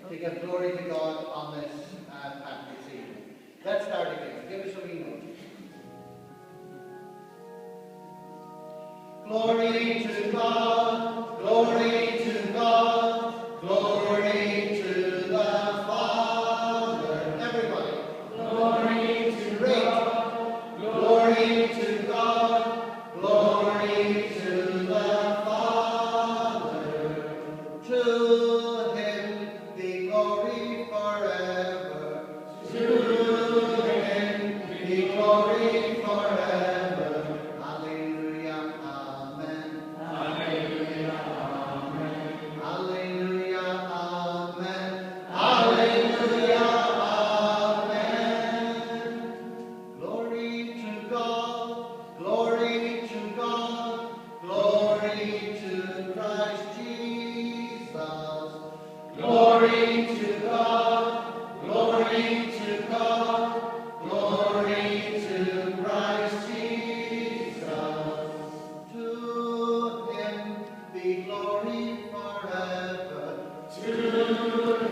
to give glory to God on this this evening. Let's start again. Give us a wee note. Glory to God, glory to God, glory to the Father. Everybody. Glory to God, glory to God, glory to the Father. To him be glory forever. To him be glory forever. Hallelujah. Amen. Hallelujah. Amen. Hallelujah. Amen. Hallelujah. Amen. Glory to God. Glory to God. Glory to Christ Jesus. Glory to God. Glory to God. Glory to Christ Jesus. To him be glory forever. To